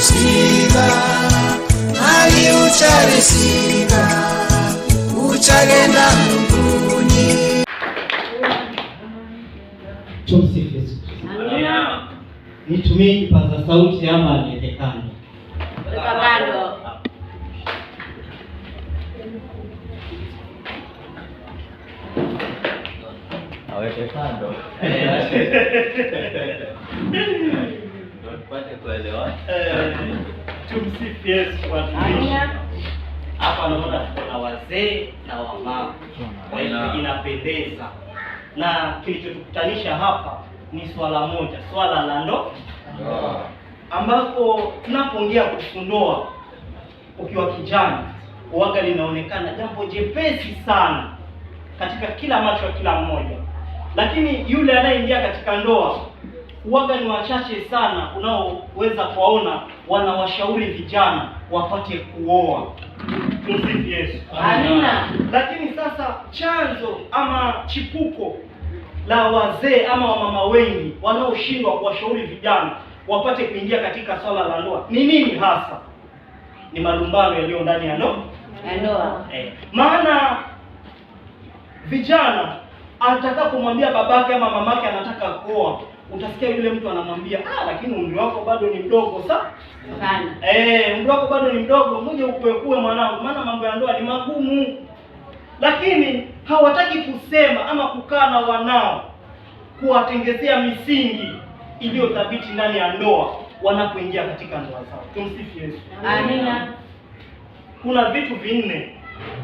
siga mali uchale siga uchagenda mbinguni. Tumsifu Yesu. Amina. Nitumie kipaza sauti ama niweke kando? Weka kando. Aweke kando. Tupate kuelewa. Tumsifu Yesu. Amina. Hapa naona kuna wazee na wamama. Kwa hiyo inapendeza. Na kilichotukutanisha hapa ni swala moja, swala la ndoa. Ambako tunapoongea kuhusu ndoa, ukiwa kijana uwaga linaonekana jambo jepesi sana katika kila macho ya kila mmoja, lakini yule anayeingia katika ndoa uwaga ni wachache sana unaoweza kuwaona wanawashauri vijana wapate kuoa. Tumsifu Yesu. Amina. Lakini sasa chanzo ama chipuko la wazee ama wamama wengi wanaoshindwa kuwashauri vijana wapate kuingia katika swala la ndoa ni nini hasa? Ni malumbano yaliyo ndani ya ndoa. Maana vijana atakapomwambia babake ama mamake anataka kuoa, utasikia yule mtu anamwambia lakini umri wako bado ni mdogo sana. Umri wako bado ni mdogo, mmoja ukuekue mwanangu, maana mambo ya ndoa ni magumu. Lakini hawataki kusema ama kukaa na wanao kuwatengezea misingi iliyo thabiti ndani ya ndoa wanapoingia katika ndoa zao. Tumsifu Yesu. Amina. Kuna vitu vinne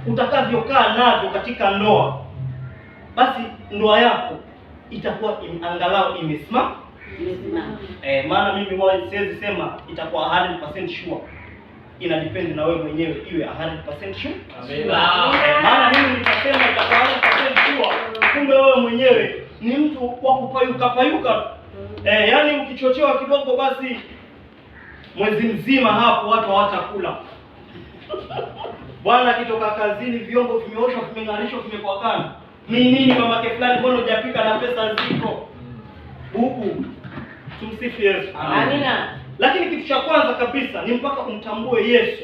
utakavyokaa navyo katika ndoa, basi ndoa yako itakuwa angalau imesimama. Maana mimi siwezi sema itakuwa 100% sure. Ina depend na wewe mwenyewe iwe 100% sure. Maana mimi nitasema itakuwa 100% sure, kumbe wewe mwenyewe ni mtu wa kupayuka. Yaani ukichochewa kidogo basi mwezi mzima hapo watu hawatakula. Bwana akitoka kazini vyombo vimeoshwa, vimeng'arishwa, vimekwakana. Nini mamake fulani mbona hujapika na pesa ziko huku? Tumsifu Yesu. Amina. Lakini kitu cha kwanza kabisa ni mpaka umtambue Yesu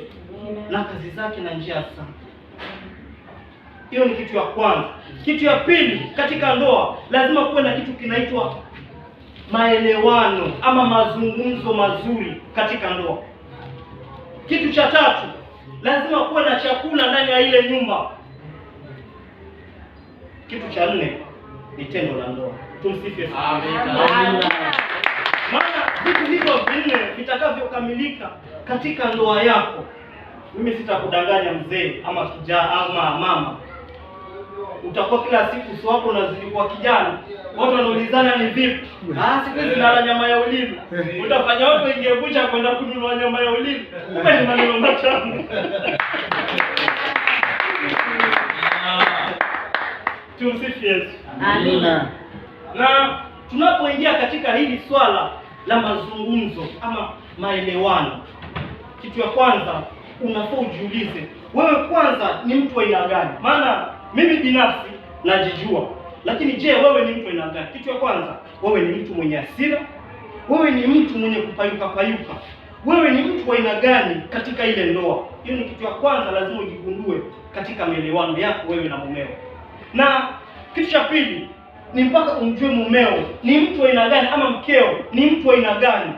na kazi zake na njia zake. Hiyo ni kitu ya kwanza. Kitu ya pili, katika ndoa lazima kuwe na kitu kinaitwa maelewano ama mazungumzo mazuri katika ndoa. Kitu cha tatu, lazima kuwe na chakula ndani ya ile nyumba. Kitu cha nne ni tendo la ndoa. Tumsifu Yesu. Amina. Maana vitu hivyo vinne vitakavyokamilika katika ndoa yako, mimi sitakudanganya mzee ama kijana ama mama, utakuwa kila siku sio wako unazidi kwa kijana. Watu wanaulizana ni vipi? Siku hizi nala nyama ya ulimi. Utafanya watu ingie bucha kwenda kununua nyama ya ulimi. Kumbe ni maneno matamu. Tumsifu Yesu. Amina. Na tunapoingia katika hili swala la mazungumzo ama maelewano, kitu ya kwanza unafaa ujiulize wewe kwanza ni mtu wa aina gani? Maana mimi binafsi najijua, lakini je, wewe ni mtu wa aina gani? Kitu ya kwanza, wewe ni mtu mwenye hasira? Wewe ni mtu mwenye kupayuka? Wewe ni mtu wa aina gani katika ile ndoa? Hiyo ni kitu ya kwanza lazima ujigundue katika maelewano yako wewe na mumeo. Na kitu cha pili ni mpaka umjue mumeo ni mtu wa aina gani ama mkeo ni mtu wa aina gani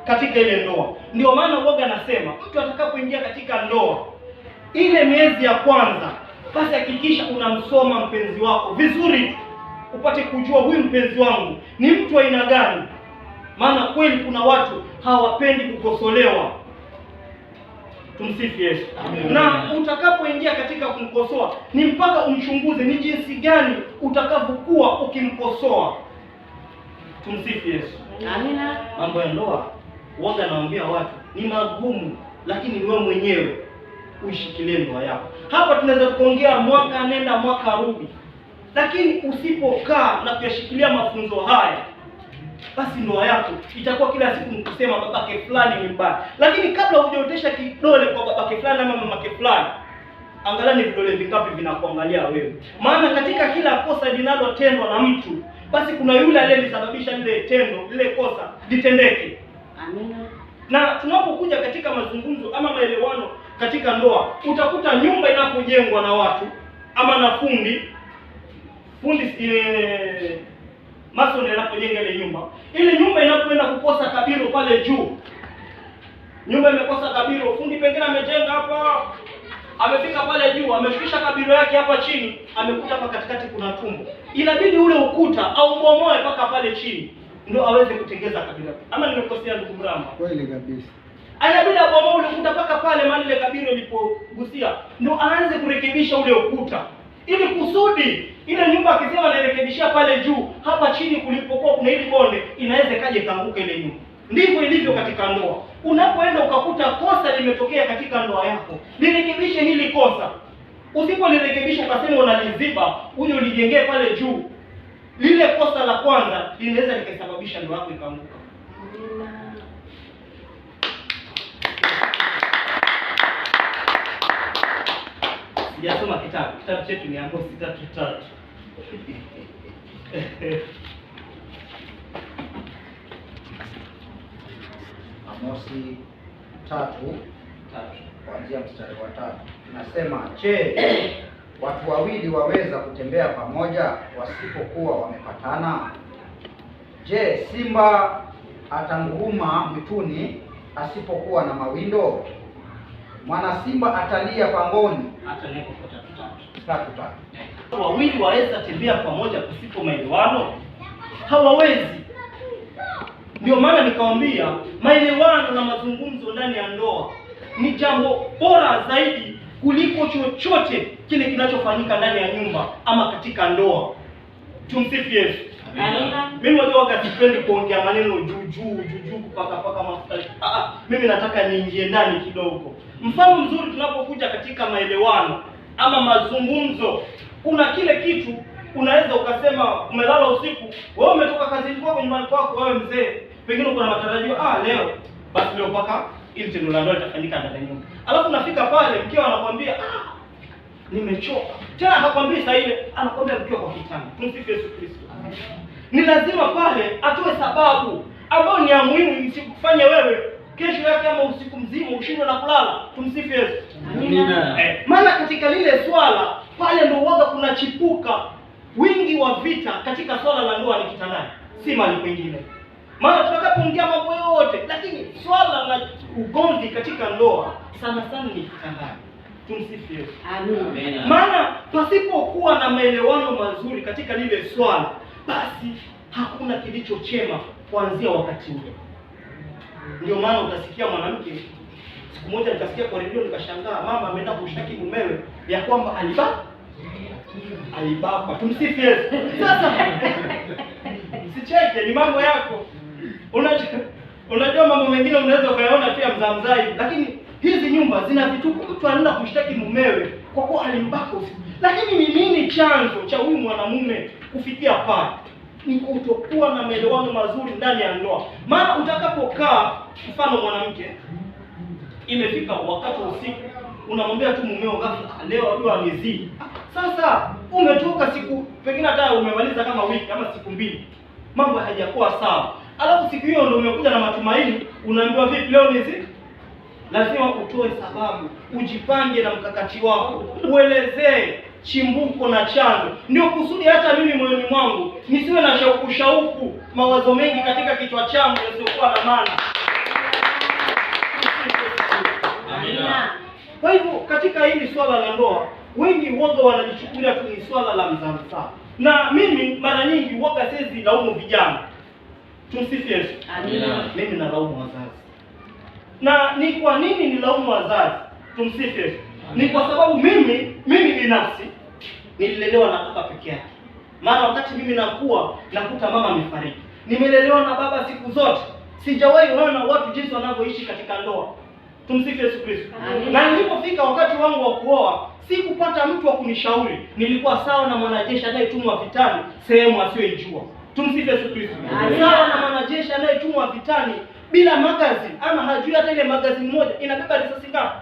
katika ile ndoa. Ndio maana uoga nasema mtu atakapoingia katika ndoa ile miezi ya kwanza, basi hakikisha unamsoma mpenzi wako vizuri, upate kujua huyu mpenzi wangu ni mtu wa aina gani. Maana kweli kuna watu hawapendi kukosolewa. Tumsifu Yesu. Na utakapoingia katika kumkosoa ni mpaka umchunguze ni jinsi gani utakavyokuwa ukimkosoa. Tumsifu Yesu. Amina. Mambo ya ndoa uoga naambia watu ni magumu, lakini ni wewe mwenyewe uishikilie ndoa yako. Hapa tunaweza kuongea mwaka nenda mwaka rudi, lakini usipokaa na kuyashikilia mafunzo haya, basi ndoa yako itakuwa kila siku mkusema babake fulani ni mbaya. Lakini kabla hujaotesha kidole kwa babake fulani ama mamake fulani, angalia ni vidole vingapi vinakuangalia wewe. Maana katika kila kosa linalotendwa na mtu, basi kuna yule aliyesababisha lile tendo, lile kosa litendeke. Amina. Na tunapokuja katika mazungumzo ama maelewano katika ndoa, utakuta nyumba inapojengwa na watu ama na fundi mason anapojenga ile nyumba inapoenda kukosa kabiro pale juu, nyumba imekosa kabiro, fundi pengine amejenga hapa, amefika pale juu, ameshukisha kabiro yake hapa chini, amekuta hapa katikati kuna tumbo, inabidi ule ukuta au bomoe mpaka pale chini ndio aweze kutengeza kabiro. Ama nimekosea ndugu Mramba? Kweli kabisa. Anabidi abomoe ule ukuta mpaka pale mahali ile kabiro ilipogusia, ndio aanze kurekebisha ule ukuta, ili kusudi ile nyumba akisema anarekebishia pale juu, hapa chini kulipokuwa kuna hili bonde, inaweza kaje kaanguka ile nyumba. Ndivyo ilivyo katika ndoa. Unapoenda ukakuta kosa limetokea katika ndoa yako, lirekebishe hili kosa. Usipolirekebisha ukasema unaliziba, uje ulijengee pale juu, lile kosa la kwanza linaweza likasababisha ndoa yako ikaanguka. Sijasoma kitabu chetu ni Amosi 3:3. Amosi 3 kuanzia mstari wa 3 nasema, je, watu wawili waweza kutembea pamoja wasipokuwa wamepatana? Je, simba atanguruma mwituni asipokuwa na mawindo? Mwana simba atalia pangoni. Atalia kwa 3:3. Wawili waweza tembea pamoja pasipo maelewano? Hawawezi. Ndio maana nikawambia maelewano na mazungumzo ndani ya ndoa ni jambo bora zaidi kuliko chochote kile kinachofanyika ndani ya nyumba ama katika ndoa. Tumsifu Yesu. Amina. Mimi waga sipendi kuongea maneno juu kupaka mafuta. Mimi nataka niingie ndani kidogo. Mfano mzuri tunapokuja katika maelewano ama mazungumzo, kuna kile kitu unaweza ukasema umelala usiku, wewe umetoka kazini kwako nyumbani kwako, wewe mzee, pengine uko na matarajio leo basi leo mpaka ili tendo la ndoa litafanyika ndani ya nyumba. Alafu nafika pale mkeo anakuambia nimechoka. Tena hakwambii saa ile, anakuambia mkeo kwa kitanda. Tumsifu Yesu Kristo. Ni lazima pale atoe sababu ambayo ni ya muhimu isikufanye wewe kesho yake ama usiku mzima ushindwe na kulala. Tumsifu Yesu. Amina. Maana katika lile swala pale ndio uoga kuna chipuka wingi wa vita katika swala la ndoa ni kitandani, si mahali kwingine. Maana tutakapoongea mambo yote, lakini swala la ugomvi katika ndoa sana ni kitandani. Tumsifu Yesu. Amina. Maana pasipokuwa na maelewano mazuri katika lile swala, basi hakuna kilicho chema kuanzia wakati ule. Ndio maana utasikia mwanamke, siku moja nikasikia kwa redio nikashangaa, mama ameenda kushtaki mumewe ya kwamba alibaka. Tumsifu Yesu. Sasa usicheke, ni mambo yako. Unajua mambo mengine unaweza ukayaona pia mzaa hivi, lakini hizi nyumba zina vituko. Mtu anaenda kumshtaki mumewe kwa kuwa alimbaka usiku. Lakini ni nini chanzo cha huyu mwanamume kufikia pale? Ni kutokuwa na maelewano mazuri ndani ya ndoa. Maana utakapokaa, mfano mwanamke imefika wakati wa usiku, unamwambia tu mumeo ghafla, leo ndio amezidi. Sasa umetoka siku pengine hata umemaliza kama wiki ama siku mbili, mambo hayajakuwa sawa. Alafu siku hiyo ndio umekuja na matumaini, unaambiwa vipi leo ni zidi? Lazima utoe sababu, ujipange na mkakati wako, uelezee chimbuko na chanzo. Ndio kusudi hata mimi moyoni mwangu nisiwe na shauku mawazo mengi katika kichwa changu yasiokuwa na maana. Amina. Kwa hivyo katika hili swala la ndoa, wengi woga wanalichukulia tu ni swala la mzamsa. Na mimi mara nyingi woga siwezi laumu vijana. Tumsifu Yesu. Amina. Mimi nalaumu wazazi. Na ni kwa nini nilaumu wazazi? Tumsifu Yesu. Ni kwa sababu mimi binafsi nililelewa na baba peke yake. Maana wakati mimi nakuwa nakuta mama amefariki. Nimelelewa na baba siku zote. Sijawahi kuona watu jinsi wanavyoishi katika ndoa. Tumsifu Yesu Kristo. Na nilipofika wakati wangu wa kuoa, sikupata mtu wa kunishauri. Nilikuwa sawa na mwanajeshi anayetumwa vitani sehemu asiyoijua. Tumsifu Yesu Kristo. Sawa na mwanajeshi anayetumwa vitani bila magazini, ama hajui hata ile magazini moja inabeba risasi ngapi.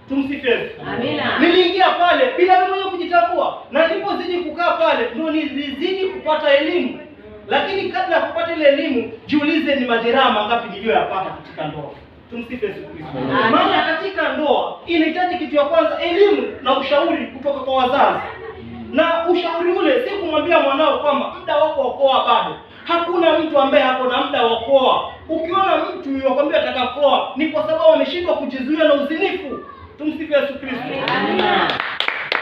Tumsifu Yesu. Amina. Niliingia pale bila mimi mwenyewe kujitambua, na nilipozidi kukaa pale ndio nilizidi kupata elimu. Lakini kabla ya kupata ile elimu, jiulize ni majeraha mangapi niliyoyapata katika ndoa. Tumsifu Yesu Kristo. Amen. Maana katika ndoa inahitaji kitu ya kwanza elimu na ushauri kutoka kwa wazazi. Na ushauri ule si kumwambia mwanao kwamba muda wako wa kuoa bado. Hakuna mtu ambaye hapo na muda wa kuoa. Ukiona mtu yukwambia ataka kuoa ni kwa sababu ameshindwa kujizuia na uzinifu. Tumsifu Yesu Kristo. Amen.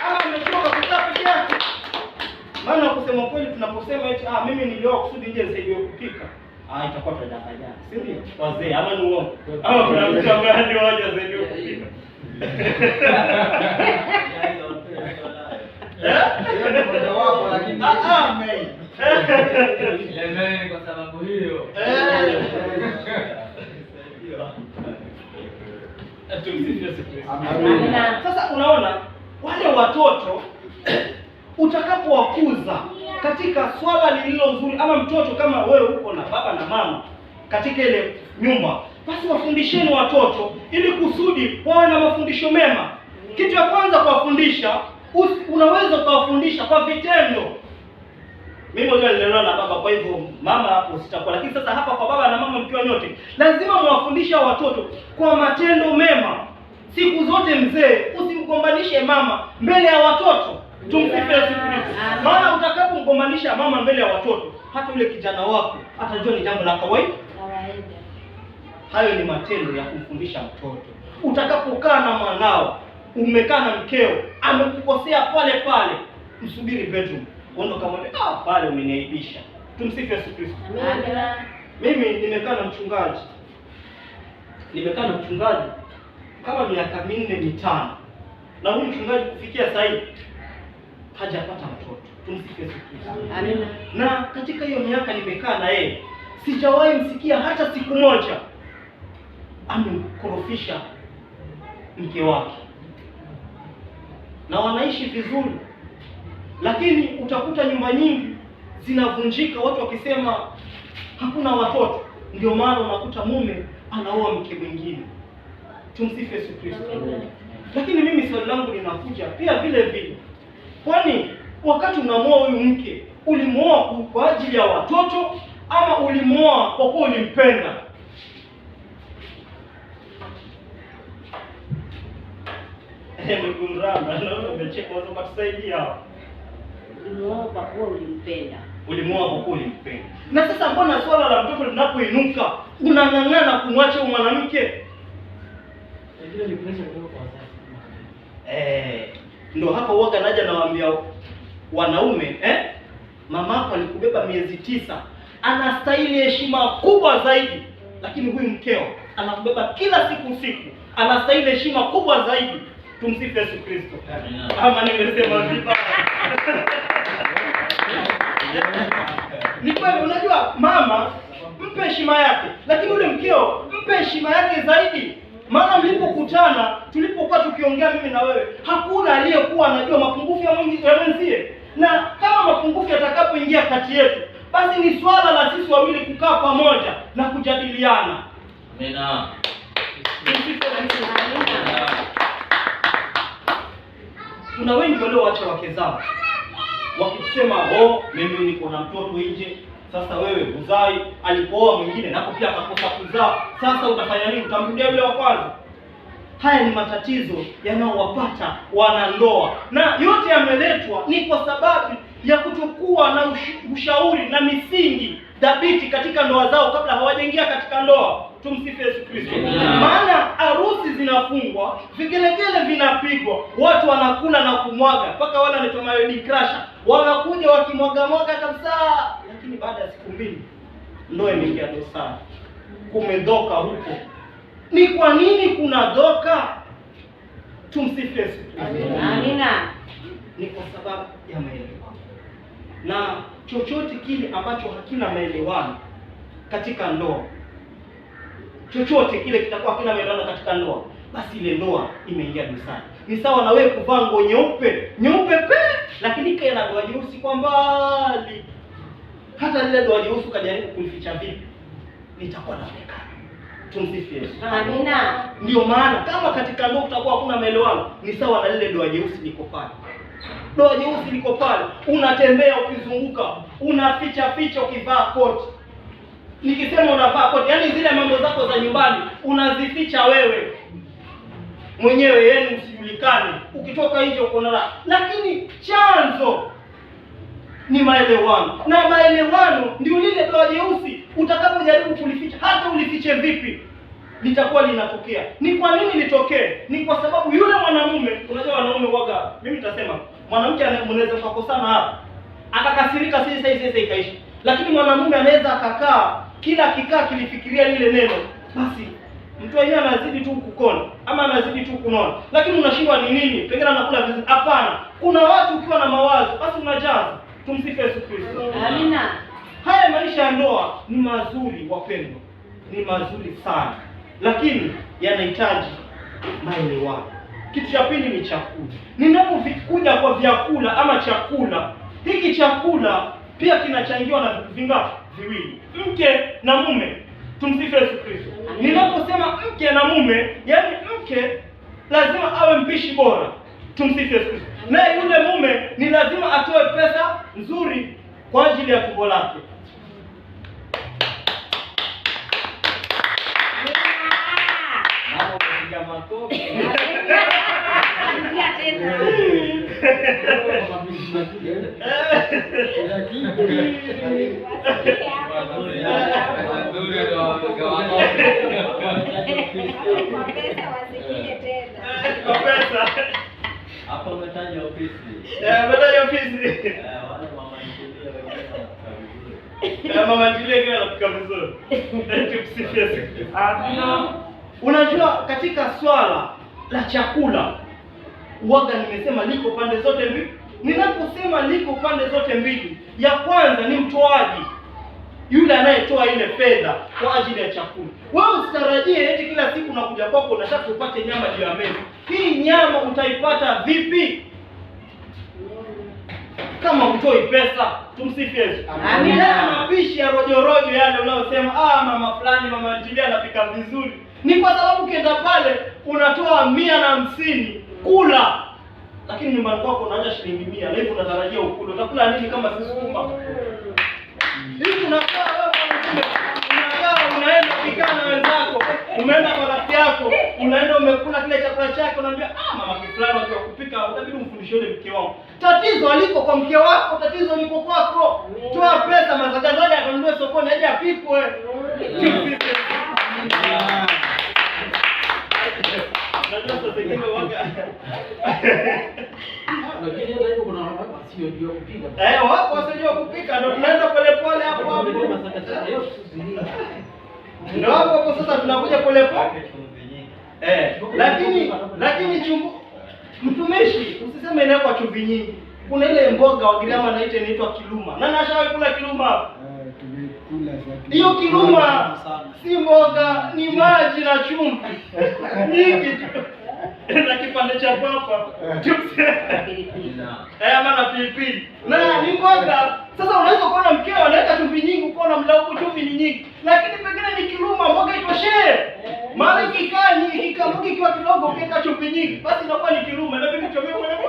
Ama amechoka kukaa peke yake. Maana kusema kweli tunaposema eti mimi nilioa kusudi nje nisaidie kupika. Itakuwa tunadanganya. Si ndio? Wazee ama ni uongo. Ama kuna mtu ambaye ndio waje zaidi kupika. Hiyo ndio moja wapo, lakini Amen kwa sababu hiyo. Amen. Sasa unaona wale watoto utakapowakuza katika swala lililo zuri, ama mtoto kama wewe uko na baba na mama katika ile nyumba, basi wafundisheni watoto ili kusudi wawe na mafundisho mema. Kitu ya kwanza kuwafundisha, unaweza kuwafundisha kwa vitendo. Mimi ndio nilelewa na baba, kwa hivyo mama hapo sitakuwa, lakini sasa hapa kwa baba na mama mkiwa nyote lazima mwafundishe watoto kwa matendo mema. Siku zote mzee usimgombanishe mama mbele ya watoto. Tumsifu Yesu Kristo. Maana utakapomgombanisha mama mbele ya watoto, hata yule kijana wako atajua ni jambo la kawaida. Hayo ni matendo ya kumfundisha mtoto. Utakapokaa na mwanao, umekaa na mkeo, amekukosea pale pale, msubiri bedroom. Uende kamwambia pale umeniaibisha. Tumsifu Yesu Kristo. Amen. Mimi nimekaa na mchungaji. Kama miaka 4-5. Na huyu mchungaji kufikia sasa hivi hajapata mtoto. Tumsifu Yesu Kristo. Amen. Na katika hiyo miaka nimekaa na yeye, sijawahi msikia hata siku moja amemkorofisha mke wake. Na wanaishi vizuri. Lakini utakuta nyumba nyingi zinavunjika watu wakisema hakuna watoto. Ndio maana unakuta mume anaoa mke mwingine. Tumsifu Yesu Kristo. Lakini mimi swali langu linakuja pia vile vile. Kwani wakati unamuoa huyu mke, ulimuoa kwa ajili ya watoto ama ulimuoa kwa kuwa ulimpenda? Mgurama, naona umecheka, unataka kusaidia hapo. Ulimuoa kwa kuwa ulimpenda. Ulimuoa kwa kuwa ulimpenda. Na sasa mbona swala la mtoto linapoinuka unang'ang'ana kumwacha huyu mwanamke? Ndio hapa uoga naja nawaambia wanaume, mamako alikubeba miezi 9, anastahili heshima kubwa zaidi. Lakini huyu mkeo anakubeba kila siku, anastahili heshima kubwa zaidi. Tumsifu Yesu Kristo. Ama nimesema vibaya? Ni kweli, unajua mama mpe heshima yake, lakini yule mkeo mpe heshima yake zaidi. Maana mlipokutana, tulipokuwa tukiongea mimi na wewe, hakuna aliyekuwa anajua mapungufu ya mwenzie. Na kama mapungufu yatakapoingia kati yetu, basi ni swala la sisi wawili kukaa pamoja na kujadiliana. Amina. Kuna wengi walioacha wake zao wakisema mimi niko na mtoto nje, sasa wewe uzai, alipooa mwingine nako pia akakosa kuzaa, sasa utafanya nini? Utamrudia yule wa kwanza? Haya ni matatizo yanayowapata wanandoa, na yote yameletwa ni kwa sababu ya kutokuwa na ushauri na misingi dhabiti katika ndoa zao kabla hawajaingia katika ndoa. Tumsifu Yesu Kristo. Maana harusi zinafungwa, vigelegele vinapigwa, watu wanakula na kumwaga, mpaka wale wanaitwa wedding crasher wanakuja wakimwaga kabisa, lakini baada ya siku 2 ndoa imeingia dosari, kumedhoka huko. Ni kwa nini kuna dhoka? Tumsifu Yesu Kristo. Amina. Ni kwa sababu ya maelewano. Na chochote kile ambacho hakina maelewano katika ndoa, chochote kile kitakuwa hakina maelewano katika ndoa, basi ile ndoa imeingia dosari. Ni sawa na wewe kuvaa nguo nyeupe pe, lakini kana doa jeusi kwa mbali. Hata lile doa jeusi ukajaribu kulificha vipi, litakuwa linaonekana. Tumsifu Yesu. Amina. Ndio maana kama katika ndoa kutakuwa hakuna maelewano, ni sawa na lile doa jeusi liko pale. Doa jeusi liko pale, unatembea ukizunguka, unaficha ukivaa koti. nikisema unavaa koti, yaani zile mambo zako za nyumbani unazificha wewe mwenyewe, yenu usijulikane. Ukitoka nje uko na raha, lakini chanzo ni maelewano, na maelewano ndio lile doa jeusi. Utakapojaribu kulificha, hata ulifiche vipi, litakuwa linatokea. Ni kwa nini litokee? Ni kwa sababu yule mwanamume, unajua wanaume waga, mimi nitasema mwanamke anaweza kukosana hapa akakasirika, sasa ikaisha, lakini mwanamume anaweza akakaa, kila kikaa kilifikiria lile neno, basi mtu yeye anazidi tu kukona ama anazidi tu kunona, lakini unashindwa ni nini, pengine anakula vizuri. Hapana, kuna watu ukiwa na mawazo basi unajaza. Tumsifu Yesu Kristo. Amina. Haya maisha ya ndoa ni mazuri wapendwa, ni mazuri sana, lakini yanahitaji maelewano. Kitu cha pili ni chakula. Ninapokuja kwa vyakula ama chakula, hiki chakula pia kinachangiwa na vitu vingapi? Viwili, mke na mume. Tumsifu Yesu Kristo. Ninaposema mke na mume, yaani mke lazima awe mpishi bora. Tumsifu Yesu Kristo. Na yule mume ni lazima atoe pesa nzuri kwa ajili ya tumbo lake. Hapo umetaja ofisi. Umetaja ofisi. Mama ntilie kile anapika vizuri. Tumsifu Yesu. Unajua katika swala la chakula uwaga nimesema liko pande zote mbili. Ninaposema liko pande zote mbili, ya kwanza ni mtoaji, yule anayetoa ile fedha kwa ajili ya chakula. Wewe usitarajie eti kila siku unakuja kwako unataka upate nyama juu ya meza. Hii nyama utaipata vipi kama hutoi pesa? Tumsifu Yesu. Amina. Mapishi ya rojorojo yale unayosema mama fulani, mama ntilia anapika vizuri, ni kwa sababu ukienda pale unatoa 150 kula, lakini nyumbani kwako unaacha shilingi 100 na hivyo unatarajia ukule. Utakula nini kama si sukuma? Hivi unakaa wewe unaenda kupika na wenzako, umeenda kwa rafiki yako, unaenda umekula kile chakula chake, unaambia mama fulani anajua kupika, utabidi umfundishe yule mke wako. Tatizo aliko kwa mke wako, tatizo liko kwako. Toa pesa, mazagazaga akanunue sokoni aje apikwe. Wapo wasiojua kupika, ndio tunaenda pole pole hapo hapo. Ndio hapo sasa tunakuja pole pole. Lakini mtumishi, usiseme inakuwa chumvi nyingi. Kuna ile mboga wa Giriama inaitwa kiluma. Nani ashawahi kula kiluma? Hiyo kiluma si mboga, ni maji na chumvi nyingi tu. Na kipande cha papa. Maana pilipili. Na ni mboga. Sasa unaweza kuona mkeo anaweka chumvi nyingi, ukaona mlauku chumvi ni nyingi. Lakini pengine ni kiluma, mboga itoshee. Maana ikikaa ikiwa kidogo ukiweka chumvi nyingi, basi inakuwa ni kiluma. Inabidi kuchomea mwenyewe.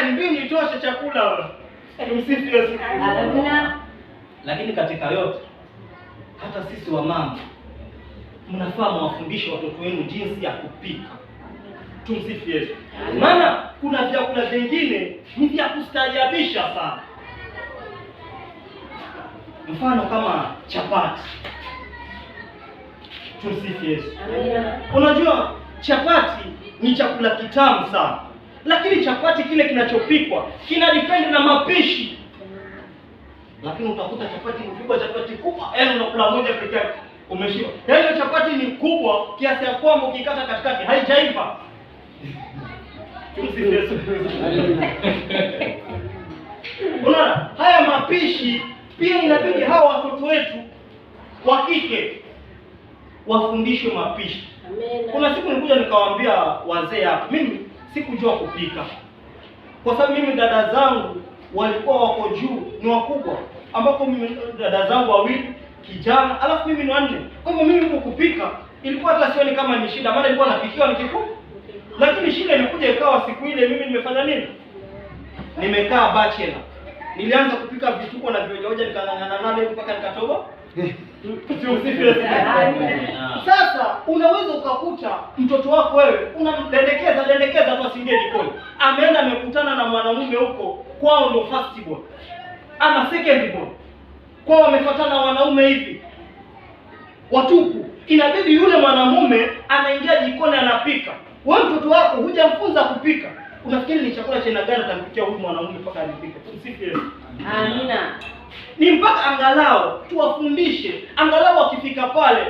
Ni mbinu itoshe chakula. Tumsifu Yesu. Lakini katika yote, hata sisi wamama mnafaa mwafundishe watoto wenu jinsi ya kupika. Tumsifu Yesu. Maana kuna vyakula vingine ni vya kustaajabisha sana. Mfano kama chapati. Tumsifu Yesu. Unajua chapati ni chakula kitamu sana, lakini chapati kile kinachopikwa kina depend na mapishi. Lakini utakuta chapati ikipikwa chapati kubwa, yaani unakula moja pekee yake umeshiba. Yaani chapati ni kubwa kiasi ya kwamba ukikata katikati haijaiva. Tumsifu Yesu. Unaona, haya mapishi pia inabidi hawa watoto wetu wa kike wafundishwe mapishi. Kuna siku nilikuja nikawaambia wazee hapa, mimi sikujua kupika. Kwa sababu mimi dada zangu walikuwa wako juu, ni wakubwa, ambapo mimi dada zangu wawili kijana, alafu mimi ni wanne. Kwa hivyo mimi kupika ilikuwa hata sioni kama ni shida, maana nilikuwa napikiwa nikikuwa. Lakini shida ilikuja ikawa siku ile mimi nimefanya nini? Nimekaa bachelor. Nilianza kupika vituko na vioja nikang'ang'ana nalo mpaka nikatoba. Sasa unaweza ukakuta mtoto wako wewe unamdendekeza tu asiingie jikoni. Ameenda amekutana na mwanamume huko kwao, ndio first born ama second born. Kwao wamefuatana wanaume hivi watupu. Inabidi yule mwanamume anaingia jikoni anapika. Wewe mtoto wako hujamfunza kupika. Unafikiri ni chakula cha aina gani atampikia huyu mwanamume mpaka alipike? Tumsikie. Amina. Ni mpaka angalau tuwafundishe, angalau wakifika pale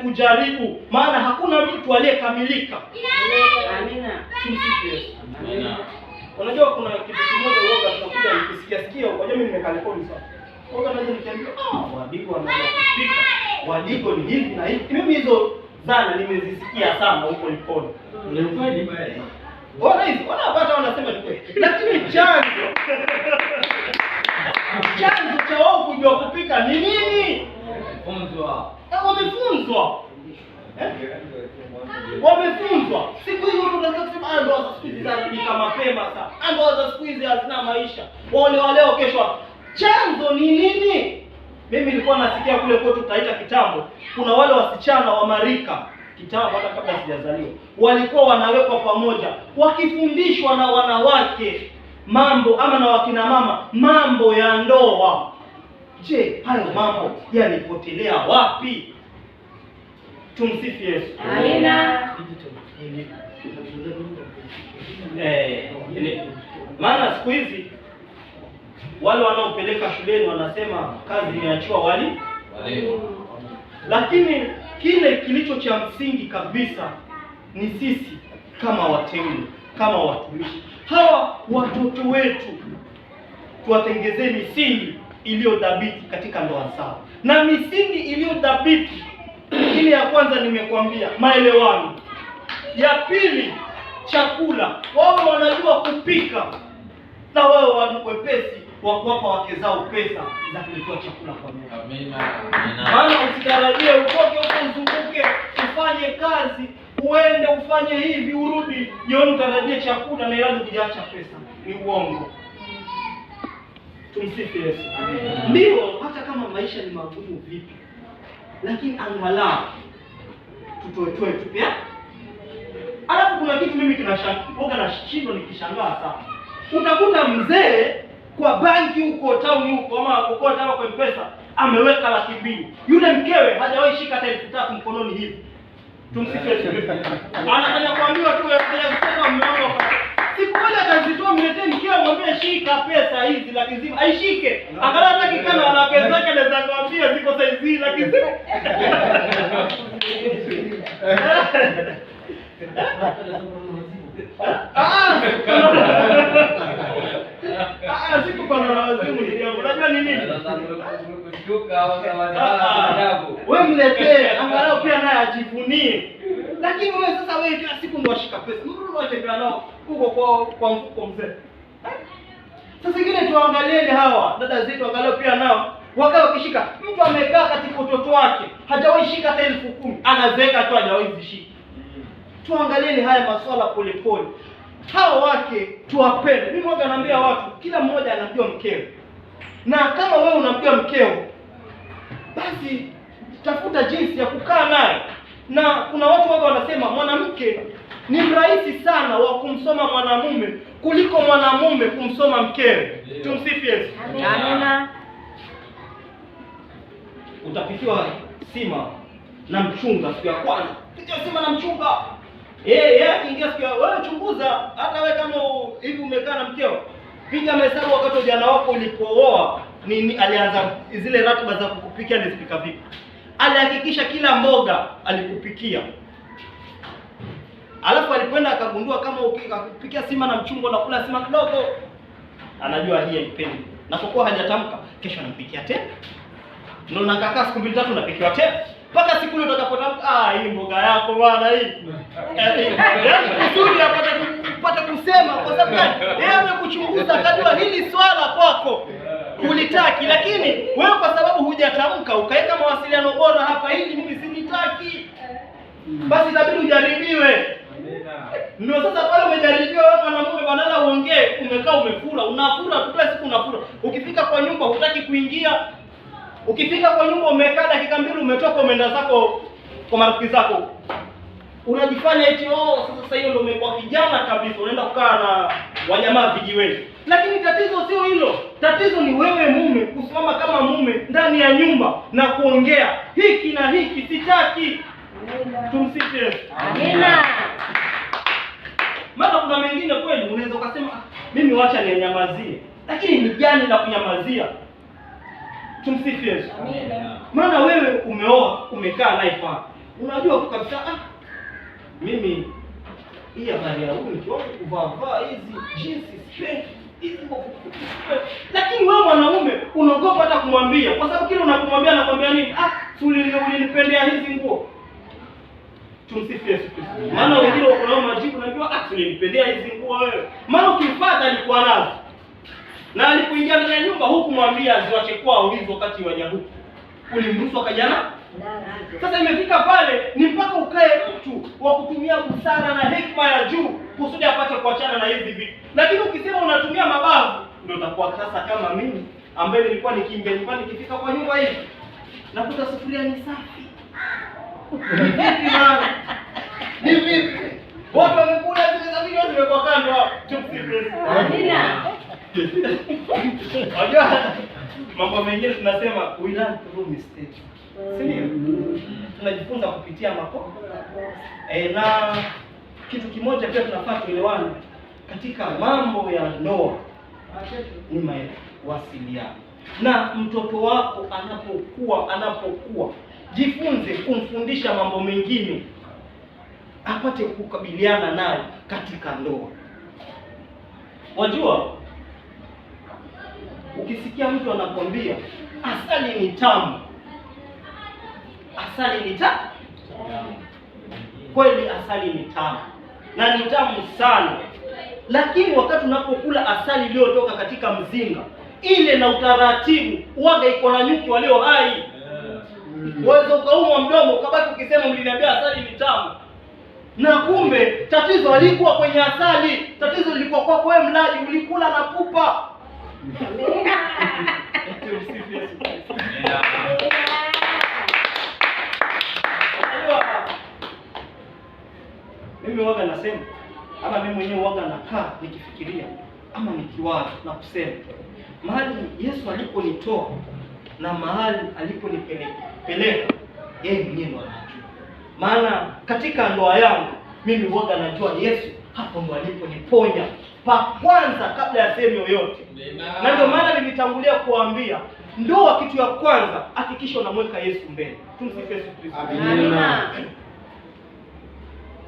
kujaribu, maana hakuna mtu aliyekamilika. Amina. Tumsikie. Amina. Unajua kuna kitu kimoja uoga tunakuja nikisikia huko. Mimi nimekaa rekodi sana. Uoga naje nikiambia Wadigo anaweza kupika. Wadigo ni hivi na hivi. Mimi hizo zana nimezisikia sana huko Likoni. Unafanya baya. Ona hivi, wanapata wanasema ni kweli. Lakini chanzo cha wao kujua kupika ni nini? Funzwa. Wamefunzwa. Wamefunzwa. Siku hizo tunaweza kusema ndoa za siku hizi zinapika mapema sana. Ndoa za siku hizi hazina maisha. Wale leo kesho. Chanzo ni nini? Mimi nilikuwa nasikia kule kwetu Taita kitambo, kuna wale wasichana wa marika kitambo, hata kabla sijazaliwa, walikuwa wanawekwa pamoja wakifundishwa na wanawake mambo ama na wakina mama mambo ya ndoa. Je, hayo mambo yalipotelea wapi? Tumsifu Yesu. Amina. Maana siku hizi wale wanaopeleka shuleni wanasema kazi imeachiwa walimu. Lakini kile kilicho cha msingi kabisa ni sisi kama wateule, kama watumishi. Hawa watoto wetu tuwatengezee misingi iliyo dhabiti katika ndoa zao. Na misingi iliyo dhabiti, ile ya kwanza nimekwambia, maelewano. Ya pili, chakula. Wao wanajua kupika na wao wepesi wa kuwapa wake zao pesa za kulitoa chakula kwa nyumba. Amina. Maana usitarajie utoke huko uzunguke ufanye kazi, uende ufanye hivi urudi, jioni utarajie chakula na ilani hujaacha pesa. Ni uongo. Tumsifu Yesu. Ndio, hata kama maisha ni magumu vipi, lakini angalau tutoe tu pia. Alafu kuna kitu mimi kinashangaa na shindo nikishangaa sana. Utakuta mzee kwa banki huko town huko ama kokote ama kwa M-Pesa ameweka 200,000. Yule mkewe hajawahi shika hata 3,000 mkononi hivi. Tumsikie Yesu. Anafanya kuambiwa tu ya kusema mmeona. Siku moja atazitoa mletee mkewe mwambie shika pesa hizi lakini aishike. Angalau hata kikana wanawake zake anaweza kuambia ziko saizi lakini siku kwa wazimu ni yangu. Unajua ni nini? Wewe mletee angalau pia naye ajivunie. Lakini wewe sasa wewe kila siku ndio washika pesa. Mbona unatembea nao huko kwa mfuko mzee? Sasa ingine tuangalieni hawa dada zetu angalau pia nao wakao wakishika. Mtu amekaa katika utoto wake, hajawahi shika hata 10,000, anazeeka tu hajawahi zishika. Tuangalieni haya masuala polepole. Hao wake tuwapende. Mimi mmoja anaambia watu, kila mmoja anajua mkeo. Na kama wewe unamjua mkeo, basi tafuta jinsi ya kukaa naye. Na kuna watu wao wanasema mwanamke ni mrahisi sana wa kumsoma mwanamume kuliko mwanamume kumsoma mkewe. Tumsifu Yesu. Amina. Utapikiwa sima na mchunga siku ya kwanza. Pikiwa sima na mchunga. Yeye akiingia siku ya wewe chunguza, hata wewe kama hivi umekaa na mkeo, piga mahesabu wakati ujana wako ulipooa, nini alianza zile ratiba za kukupikia ni zipika vipi? Alihakikisha kila mboga alikupikia. Alafu alikwenda akagundua kama ukipikia sima na mchungo na kula sima kidogo, anajua hii haipendi. Na kwa kuwa hajatamka, kesho anampikia tena. Ndio nakakaa siku 2-3 napikiwa tena. Mpaka siku ile utakapotamka hii mboga yako bwana hii. Kusudi apate kusema kwa sababu yeye amekuchunguza akajua hili swala kwako ulitaki, lakini wewe kwa sababu hujatamka ukaweka mawasiliano bora hapa, hili mimi silitaki. Basi inabidi ujaribiwe. Ndio sasa pale umejaribiwa wewe mwanamume badala uongee umekaa umefura, unafura tu kila siku unafura. hutaki kuingia. Ukifika kwa nyumba umekaa dakika mbili umetoka umeenda zako kwa marafiki zako. Unajifanya eti sasa hiyo ndio umekuwa kijana kabisa, unaenda kukaa na wajamaa vijiweni. Lakini tatizo sio hilo. Tatizo ni wewe mume kusimama kama mume ndani ya nyumba na kuongea hiki na hiki sitaki. Tumsifu Yesu. Amina. Maana kuna mengine kweli unaweza ukasema mimi wacha ninyamazie. Lakini ni gani la kunyamazia? Tumsifu Yesu. Amina. Maana wewe umeoa, umekaa naye pale. Unajua kabisa mimi hii habari ya huyu nikiona kuvaa hizi jeans straight hizi. Lakini wewe mwanaume unaogopa hata kumwambia, kwa sababu kile unapomwambia anakwambia nini? Ulinipendea hizi nguo. Tumsifu Yesu Kristo. Maana wengine wako nao majibu unajua ulinipendea hizi nguo wewe. Maana ukipata alikuwa nazo. Na alipoingia ndani ya nyumba huku mwambia aziwache kwao hizo wakati wa nyabuku. Ulimruhusu akajana? Sasa imefika pale ni mpaka ukae mtu wa kutumia busara na hekima ya juu kusudi apate kuachana na hizi vitu. Lakini ukisema unatumia mabavu ndio utakuwa sasa kama mimi ambaye nilikuwa nikiingia nyumbani nikifika kwa nyumba hii nakuta sufuria ni safi. Ni vipi maana? Ni vipi? Watu wamekula zile video zimekuwa kando hapo. Amina. Unajua mambo mengine tunasema we learn through mistakes. Sindio? Tunajifunza kupitia makosa. Na kitu kimoja pia tunafaa tuelewane katika mambo ya ndoa ni mawasiliano. Na mtoto wako anapokuwa jifunze kumfundisha mambo mengine apate kukabiliana naye katika ndoa. Wajua ukisikia mtu anakwambia asali ni tamu. Asali ni tamu. Kweli asali ni tamu. Na ni tamu sana. Lakini wakati unapokula asali iliyotoka katika mzinga, ile na utaratibu waga iko na nyuki walio hai. Waweza ukaumwa mdomo ukabaki ukisema mliniambia asali ni tamu. Na kumbe tatizo halikuwa kwenye asali, tatizo lilikuwa kwako wewe mlaji, ulikula na pupa. Mimi waga nasema ama mimi mwenyewe waga nakaa nikifikiria ama nikiwaza na kusema mahali Yesu aliponitoa na mahali aliponipeleka yeye mwenyewe anajua. Maana katika ndoa yangu mimi waga najua Yesu hapo ndo aliponiponya pa kwanza kabla ya sehemu yoyote. Na ndio maana nilitangulia kuambia ndoa kitu ya kwanza hakikisha unamweka Yesu mbele. Tumsifu Yesu Kristo. Amina.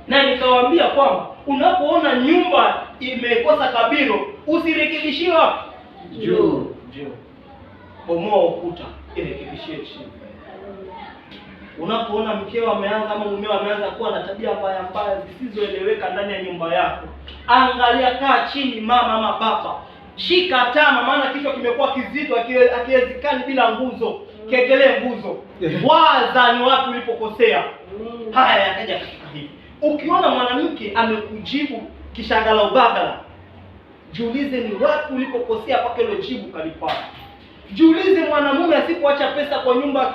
Na nikawaambia kwamba unapoona nyumba imekosa kabiro usirekebishie wapi? Juu. Bomoa ukuta, irekebishie chini. Unapoona mkeo ameanza ama mumeo ameanza kuwa na tabia mbaya zisizoeleweka ndani ya nyumba yako, angalia, kaa chini mama ama baba. Shika tama, maana kichwa kimekuwa kizito akiwezekani bila nguzo. Kegelee nguzo. Waza ni wapi ulipokosea. Haya yakaja katika hivi. Ukiona mwanamke amekujibu kishangala ubagala, jiulize ni wapi ulipokosea mpaka ile jibu kalipata. Jiulize mwanamume asipoacha pesa kwa nyumba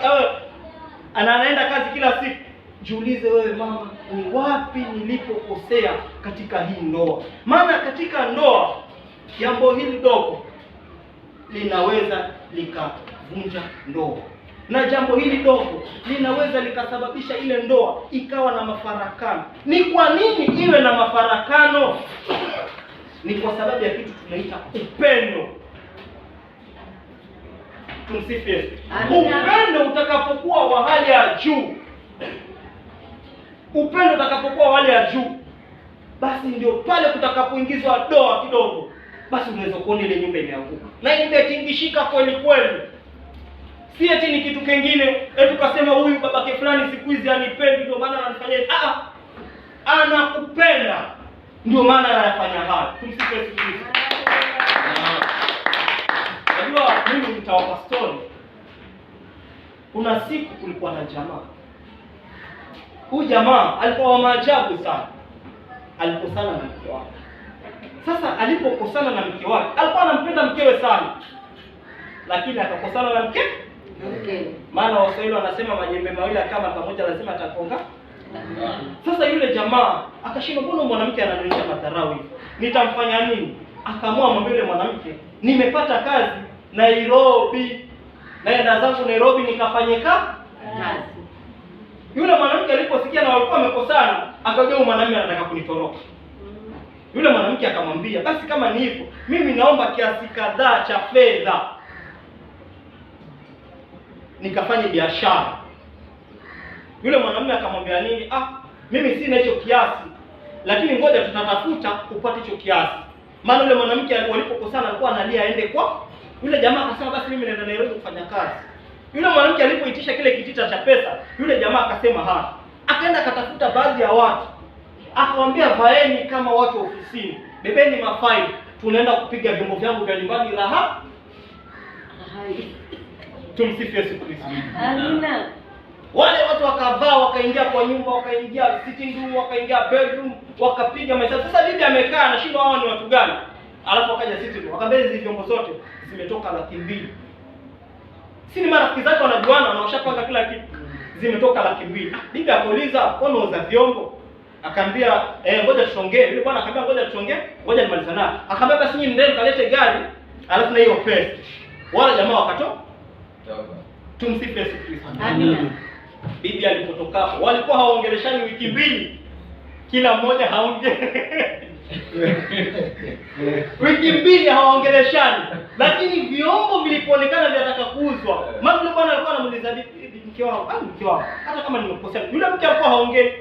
anaenda kazi kila siku. Jiulize wewe mama, ni wapi nilipokosea katika hii ndoa? Maana katika ndoa jambo hili dogo linaweza likavunja ndoa. Na jambo hili dogo linaweza likasababisha ile ndoa ikawa na mafarakano. Ni kwa nini iwe na mafarakano? Ni kwa sababu ya kitu tunaita upendo. Tumsifu Yesu. Upendo utakapokuwa wa hali ya juu, upendo utakapokuwa wa hali ya juu, basi ndio pale kutakapoingizwa doa kidogo, basi unaweza kuona ile nyumba imeanguka na imetingishika kweli kweli. Si eti ni kitu kingine, tukasema huyu babake fulani siku hizi anipendi ndio maana ananifanyia. Anakupenda ndio maana anafanya haya. Tumsifu Yesu Kristo. Unajua mimi nitawapa story. Kuna siku kulikuwa na jamaa. Huyu jamaa alikuwa wa maajabu sana. Alikosana na mke wake. Sasa alipokosana na mke wake, alikuwa anampenda mkewe sana. lakini akakosana na mke. Maana Waswahili wanasema majembe mawili kama pamoja lazima atakonga. Sasa yule jamaa akashindwa, mbona mwanamke ananionyesha madharau hivi? Nitamfanya nini? Akaamua mwambie yule mwanamke, nimepata kazi Nairobi. Naenda zangu Nairobi nikafanye kazi. Yule mwanamke aliposikia na walikuwa wamekosana, akajua mwanamume anataka kunitoroka. Yule mwanamke akamwambia, basi kama ni hivyo, mimi naomba kiasi kadhaa cha fedha nikafanye biashara. Yule mwanamume akamwambia nini? Mimi sina hicho kiasi, lakini ngoja tutatafuta upate hicho kiasi. Maana yule mwanamke walipokosana alikuwa analia aende kwa yule jamaa. Akasema basi mimi naenda Nairobi kufanya kazi. Yule mwanamke alipoitisha kile kitita cha pesa, yule jamaa akasema hana. Akaenda akatafuta baadhi ya watu, akamwambia vaeni kama watu ofisini, bebeni mafaili, tunaenda kupiga vyombo vyangu vya nyumbani raha. Tumsifu Yesu Kristo. Amina. Wale watu wakavaa, wakaingia kwa nyumba, wakaingia sitting room, wakaingia bedroom, wakapiga maisha. Sasa bibi amekaa anashindwa hao ni watu gani? Alafu wakaja sitting room, wakabeza hizo vyombo zote zimetoka 200,000. Si ni marafiki zake wanajuana na washapanga kila kitu. Zimetoka 200,000. Bibi akauliza, "Mbona unauza vyombo?" Akaambia, ngoja tuongee." Yule bwana akaambia, "Ngoja tuongee, ngoja nimalize naye." Akaambia, "Basi nyinyi ndeni kalete gari, alafu na hiyo pesa." Wale jamaa wakatoka. Tumsifu Yesu Kristo. Amina. Bibi alipotoka, walikuwa hawaongeleshani wiki 2. Kila mmoja haongee. Wiki 2 hawaongeleshani. Lakini vyombo vilipoonekana vinataka kuuzwa. Maana yule bwana alikuwa anamuuliza bibi, mke wangu, mke wangu, hata kama nimekosea. Yule mke alikuwa haongei.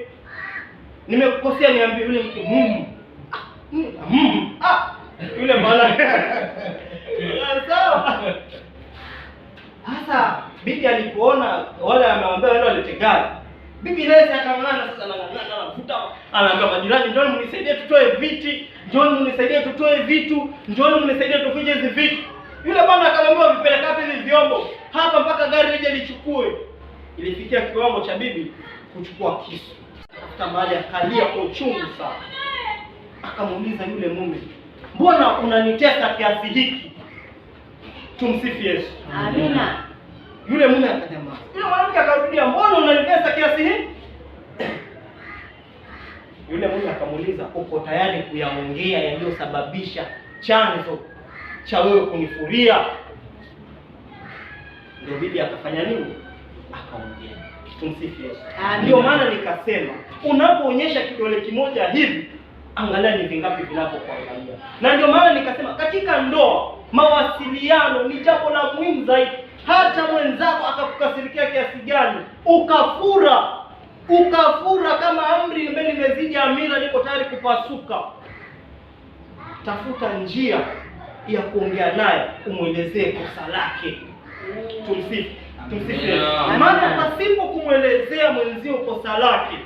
Nimekosea niambie. Yule mke yule bwana. Sawa. Sasa bibi alipoona wale amewaambia wale walete gari, bibi naye akang'ana. Sasa anavuta, anaambia majirani, njoo mnisaidie tutoe viti, njoo mnisaidie tutoe vitu, njoo mnisaidie tufije hizi vitu. Yule bwana akamwambia, vipeleka wapi hivi vyombo? Hapa mpaka gari lije lichukue. Ilifikia kiwango cha bibi kuchukua kisu, tafuta mahali akalia kwa uchungu sana. Akamuuliza yule mume, mbona unanitesa kiasi hiki? Tumsifu Yesu. Amina. Yule mume akanyamaza. Yule mwanamke akarudia, mbona unanitesa kiasi hiki? Yule mume akamuuliza, uko tayari kuyaongea yaliyosababisha chanzo cha wewe kunifuria? Ndio bibi akafanya nini? Akaongea. Tumsifu Yesu. Ndio maana nikasema, unapoonyesha kidole kimoja hivi, angalia ni vingapi vinavyokuangalia. Na ndio maana nikasema katika ndoa mawasiliano ni jambo la muhimu zaidi. Hata mwenzako akakukasirikia kiasi gani, ukafura kama amri mbele imezidi amira, niko tayari kupasuka, tafuta njia ya kuongea naye, umwelezee kosa lake. Tumsifu. Maana pasipo kumwelezea mwenzio kosa lake,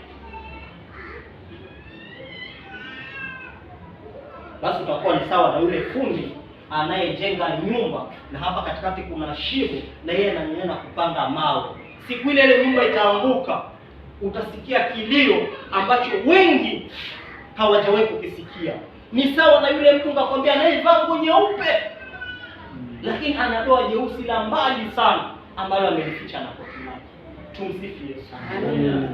basi utakuwa ni sawa na yule fundi anayejenga nyumba na hapa katikati kuna shimo na yeye ananyana kupanga mawe. Siku ile nyumba itaanguka, utasikia kilio ambacho wengi hawajawahi kukisikia. Ni sawa na yule mtu ngakwambia anayevaa nguo nyeupe lakini anatoa jeusi la mbali sana ambalo amelificha na koti lake. Tumsifu Yesu. Amina.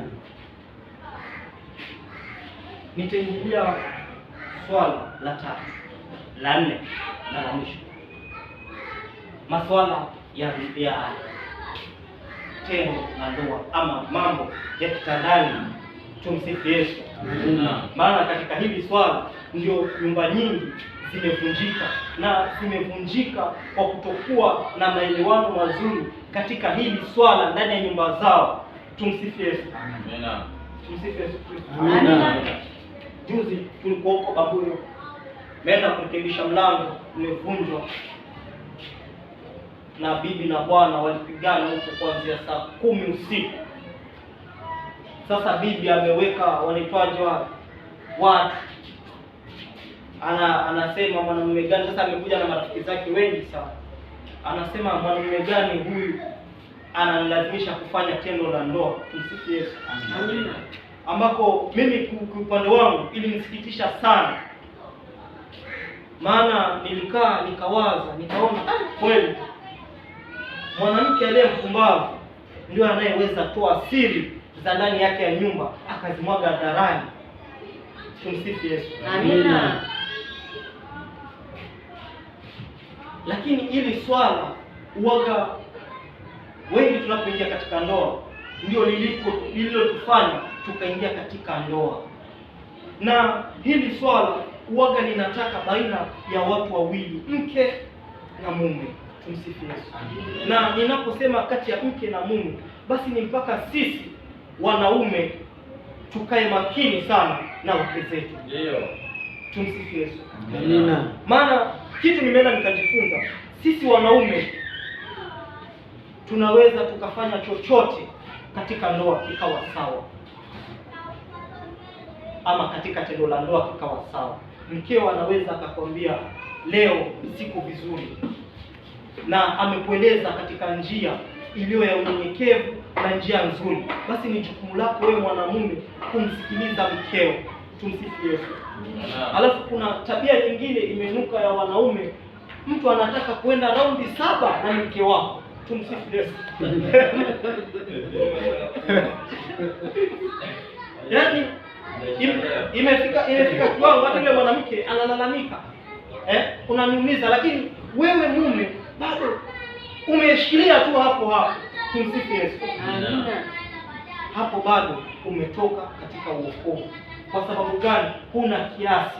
Nitaingilia swala la 3, la 4 na la mwisho. Maswala ya tendo na ndoa ama mambo ya kitandani. Tumsifu Yesu. Maana katika hili swala ndio nyumba nyingi zimevunjika, na zimevunjika kwa kutokuwa na maelewano mazuri katika hili swala ndani ya nyumba zao. Tumsifu Yesu. Amina. Tumsifu Yesu Kristo. Amina. Juzi tulikuwa huko Babuyo, meenda kurekebisha mlango umevunjwa, na bibi na bwana walipigana huko kuanzia saa 10 usiku. Sasa bibi ameweka wanaitwaje watu, anasema mwanamume gani, sasa amekuja na marafiki zake wengi sana, anasema mwanamume gani huyu ananilazimisha kufanya tendo la ndoa. Tumsifu Yesu. Amina. Ambako mimi kwa upande wangu ilinisikitisha sana, maana nilikaa nikawaza, nikaona kweli Mwanamke aliye mpumbavu ndio anayeweza toa siri za ndani yake ya nyumba akazimwaga hadharani. Tumsifu Yesu. Amina. Lakini ili swala uoga wengi tunapoingia katika ndoa ndio lililotufanya tukaingia katika ndoa. Na hili swala uoga linataka baina ya watu wawili, mke na mume. Tumsifu Yesu. Na ninaposema kati ya mke na mume, basi ni mpaka sisi wanaume tukae makini sana na wake zetu. Ndio. Tumsifu Yesu. Amina. Maana kitu nimeenda nikajifunza, sisi wanaume tunaweza tukafanya chochote katika ndoa kikawa sawa, ama katika tendo la ndoa kikawa sawa. Mkeo anaweza akakwambia leo siko vizuri, na amekueleza katika njia iliyo ya unyenyekevu na njia nzuri, basi ni jukumu lako wewe mwanamume kumsikiliza mkeo. Tumsifu Yesu. Alafu kuna tabia nyingine imenuka ya wanaume, mtu anataka kwenda raundi 7 na mke wako. Tumsifu Yesu. Yaani imefika kiwango hata yule mwanamke analalamika, unaniumiza, lakini wewe mume bado umeshikilia tu hapo. Tumsifu Yesu. Amina. Hapo bado umetoka katika uokovu. Kwa sababu gani? Huna kiasi.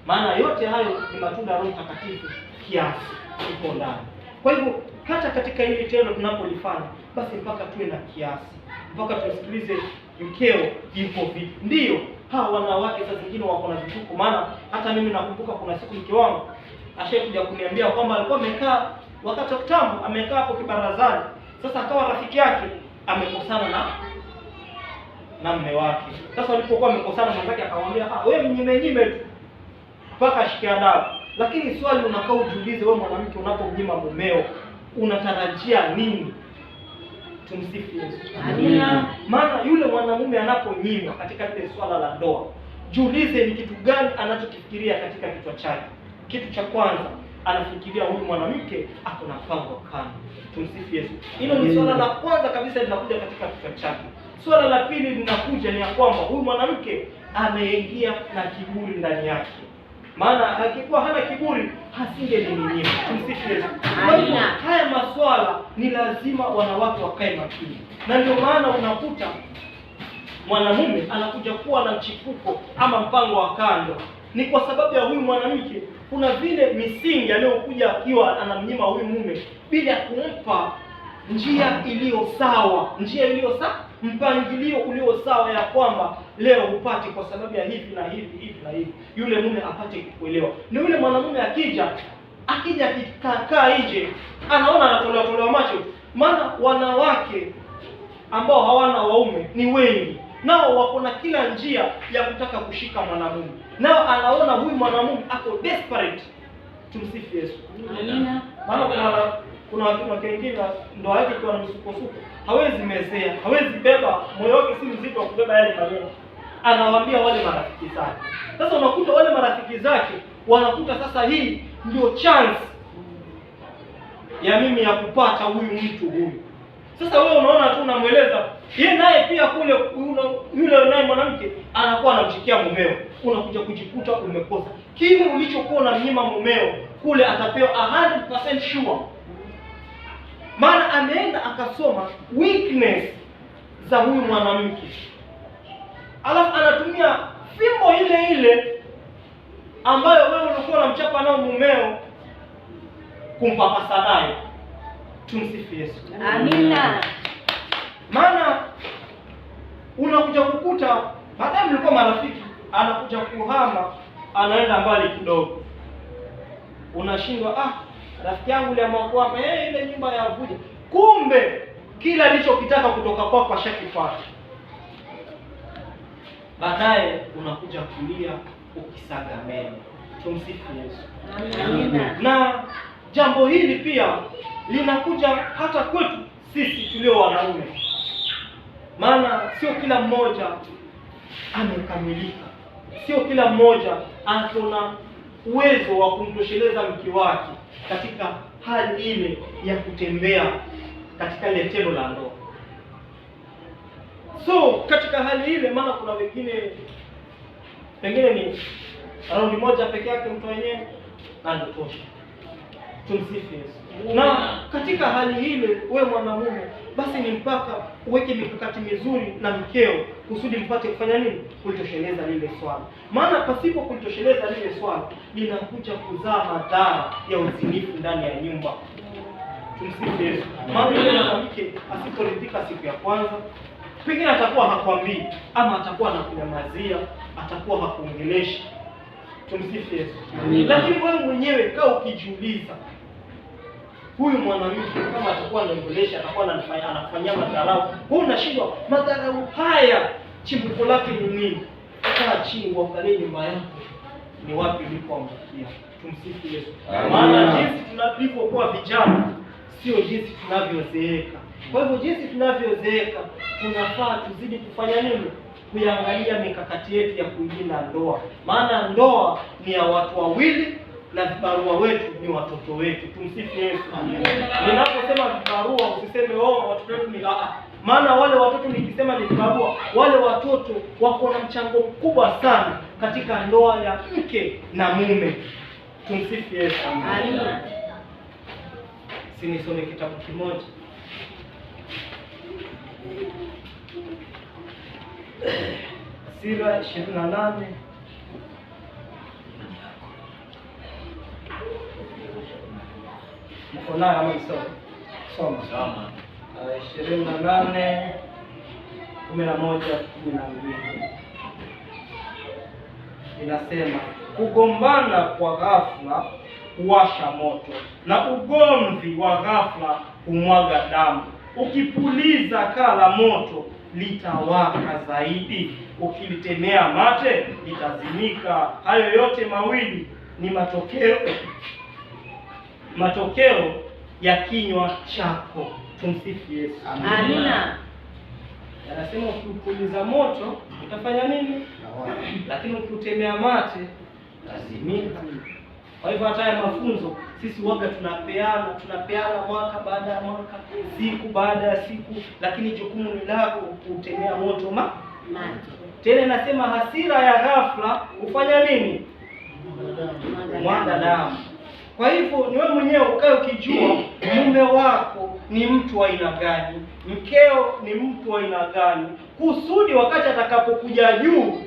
Maana yote hayo ni matunda ya Roho Mtakatifu, kiasi iko ndani. Kwa hivyo hata katika hili tendo tunapolifanya, basi mpaka tuwe na kiasi, mpaka tusikilize mkeo yuko vipi. Ndiyo, hawa wanawake saa zingine wako na vituko. Maana hata mimi nakumbuka kuna siku mke wangu ashakuja kuniambia kwamba alikuwa amekaa wakati wa kitambo, amekaa hapo kibarazani. Sasa akawa rafiki yake amekosana na mume wake. Sasa walipokuwa wamekosana, mwenzake akamwambia wewe mnyime tu mpaka ashike adabu. Lakini swali unakaa ujiulize, wewe mwanamke unapomnyima mumeo unatarajia nini? Tumsifu Yesu. Amina. Maana yule mwanamume anaponyima katika ile swala la ndoa, jiulize ni kitu gani anachokifikiria katika kichwa chake. Kitu cha kwanza anafikiria huyu mwanamke ako na mpango kando. Tumsifu Yesu. Hilo ni swala la kwanza kabisa linakuja katika kichwa chake. Swala la pili linakuja ni ya kwamba huyu mwanamke ameingia na kiburi ndani yake. Maana akikuwa hana kiburi hasingening'inia. Tumsifu Yesu. Amina. Haya maswala ni lazima wanawake wakae makini, na ndio maana unakuta mwanamume anakuja kuwa na mchipuko ama mpango wa kando, ni kwa sababu ya huyu mwanamke. Kuna vile misingi aliyokuja akiwa anamnyima huyu mume bila kumpa njia iliyo sawa, mpangilio ulio sawa, ya kwamba leo upate kwa sababu ya hivi na hivi na hivi, yule mume apate kuelewa. Ni yule mwanamume akija akikaa nje, anaona anatolewa macho. Maana wanawake ambao hawana waume ni wengi, nao wako na kila njia ya kutaka kushika mwanamume, nao anaona huyu mwanamume ako desperate. Tumsifu Yesu. Amina. Maana kuna watu wengine ndoa yake ikiwa na misukosuko, hawezi mezea, hawezi beba, moyo wake si mzito wa kubeba yale maneno. Anawaambia wale marafiki zake. Sasa unakuta wale marafiki zake wanakuta sasa hii ndio chance ya mimi ya kupata huyu mtu huyu. Sasa wewe unaona tu unamweleza, yeye naye pia kule yule naye mwanamke anakuwa anamchikia mumeo. Unakuja kujikuta umekosa. Kile ulichokuwa unamnyima mumeo kule atapewa 100% sure. Maana ameenda akasoma weakness za huyu mwanamke, alafu anatumia fimbo ile ambayo wewe ulikuwa unamchapa nao mumeo kumpapasa nayo. Tumsifu Yesu. Amina. Maana unakuja kukuta baadaye mlikuwa marafiki, anakuja kuhama, anaenda mbali kidogo, unashindwa rafiki yangu ile amekuwa ile nyumba ya Vuja, kumbe kila alichokitaka kutoka kwako ashakipata. Baadaye unakuja kulia ukisaga meno. Tumsifu Yesu. Amina. Na jambo hili pia linakuja hata kwetu sisi tulio wanaume, maana sio kila mmoja amekamilika, sio kila mmoja akona uwezo wa kumtosheleza mke wake katika hali ile ya kutembea katika ile tendo la ndoa. So katika hali ile, maana kuna wengine pengine ni raundi moja peke yake mtu mwenyewe anatosha. Tumsifu Yesu. Na katika hali ile, wewe mwanamume, basi ni mpaka uweke mikakati mizuri na mkeo kusudi mpate kufanya nini? Kulitosheleza lile swala. Maana pasipo kulitosheleza lile swala linakuja kuzaa madhara ya uzinifu ndani ya nyumba. Tumsifu Yesu. Maana yule mwanamke asiporidhika siku ya kwanza, pengine atakuwa hakwambii, ama atakuwa anakunyamazia, atakuwa hakuongeleshi. Tumsifu Yesu. Lakini wewe mwenyewe kaa ukijiuliza, huyu mwanamke kama atakuwa anaongelesha, atakuwa anafanyia madharau, wewe unashindwa madharau haya chimbuko lake ni nini? Kaa chini uangalie nyumba yako ni wapi ulipoangukia. Tumsifu Yesu. Maana jinsi tunavyokuwa vijana sio jinsi tunavyozeeka. Kwa hivyo jinsi tunavyozeeka tunafaa tuzidi kufanya nini? Kuangalia mikakati yetu ya kuilinda ndoa. Maana ndoa ni ya watu wawili na vibarua wetu ni watoto wetu. Tumsifu Yesu. Ninaposema vibarua usiseme watoto wetu ni maana wale watoto nikisema ni vibarua, wale watoto wako na mchango mkubwa sana katika ndoa ya mke na mume. Tumsifu Yesu. Amina. Sinisome kitabu kimoja. Sura 28 mkonayo ama soma 28 11 12 inasema, kugombana kwa ghafla huwasha moto, na ugomvi wa ghafla humwaga damu. Ukipuliza kaa la moto litawaka zaidi, ukilitemea mate litazimika. Hayo yote mawili ni matokeo ya kinywa chako. Tumsifu Yesu. Amina. Anasema ukipuliza moto utafanya nini? Lakini ukitemea mate utazimika. Kwa hivyo hata ya mafunzo sisi waga tunapeana mwaka baada ya mwaka, siku baada ya siku, lakini jukumu ni lako kutemea moto mate. Tena inasema hasira ya ghafla hufanya nini? Mwaga damu. Kwa hivyo ni wewe mwenyewe ukae ukijua mume wako ni mtu wa aina gani, mkeo ni mtu wa aina gani, kusudi wakati atakapokuja juu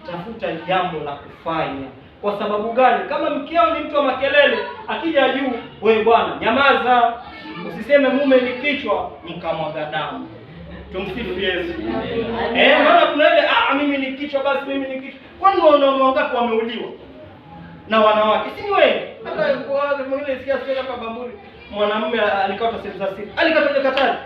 tafuta jambo la kufanya. Kwa sababu gani? Kama mkeo ni mtu wa makelele, akija juu, wewe bwana nyamaza, usiseme mume ni kichwa mkamwaga damu. Tumsifu Yesu. Maana kuna ile mimi ni kichwa, basi mimi ni kichwa. Kwani wanaume wangapi wameuliwa na wanawake? Si wewe. Hata kwa mwingine sikia hapa Bamburi, mwanamume alikata sehemu za siri. Alikata katani.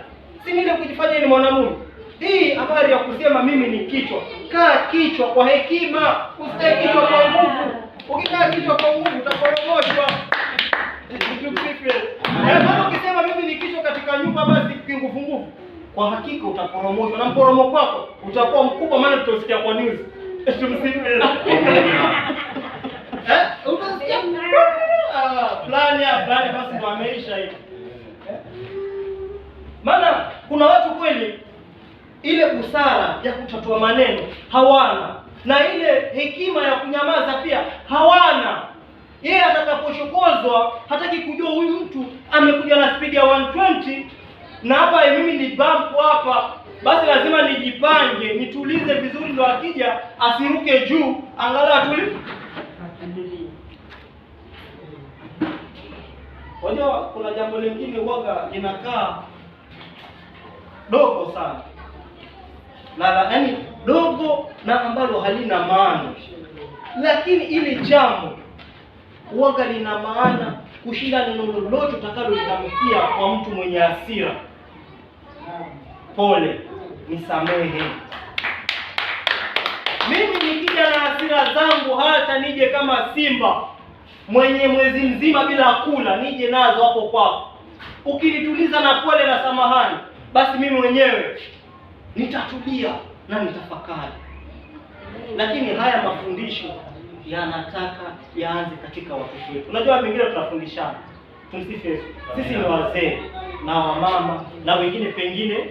Si nile kujifanya ni mwanamume. Hii habari ya kusema mimi ni kichwa. Kaa kichwa kwa hekima, usikae kichwa kwa nguvu. Ukikaa kichwa kwa nguvu utaporomoshwa. Kama ukisema mimi ni kichwa katika nyumba, basi kinguvu, kwa hakika utaporomoshwa, na mporomoko wako utakuwa mkubwa, maana tutasikia kwa news. Tumsifu. Utasikia fulani basi ndo ameisha hivi. Maana kuna watu kweli ile busara ya kutatua maneno hawana, na ile hekima ya kunyamaza pia hawana. Yeye atakaposhokozwa hataki kujua huyu mtu amekuja na speed ya 120 na hapa mimi ni bump hapa, basi lazima nijipange, nitulize vizuri, ndo akija asiruke juu, angalau atulize. Wajua kuna jambo lingine waga linakaa dogo sana, yaani dogo na ambalo halina maana, lakini ili jambo waga lina maana kushinda neno lolote utakalolitamkia kwa mtu mwenye hasira. Pole, nisamehe. Mimi nikija na hasira zangu, hata nije kama simba mwenye mwezi mzima bila kula, nije nazo hapo kwako, ukinituliza na pole na samahani, basi mimi mwenyewe nitatulia na nitafakari. Lakini haya mafundisho yanataka yaanze katika watoto wetu. Unajua pengine tunafundishana. Tumsifu Yesu. Sisi ni wazee na wamama na wengine pengine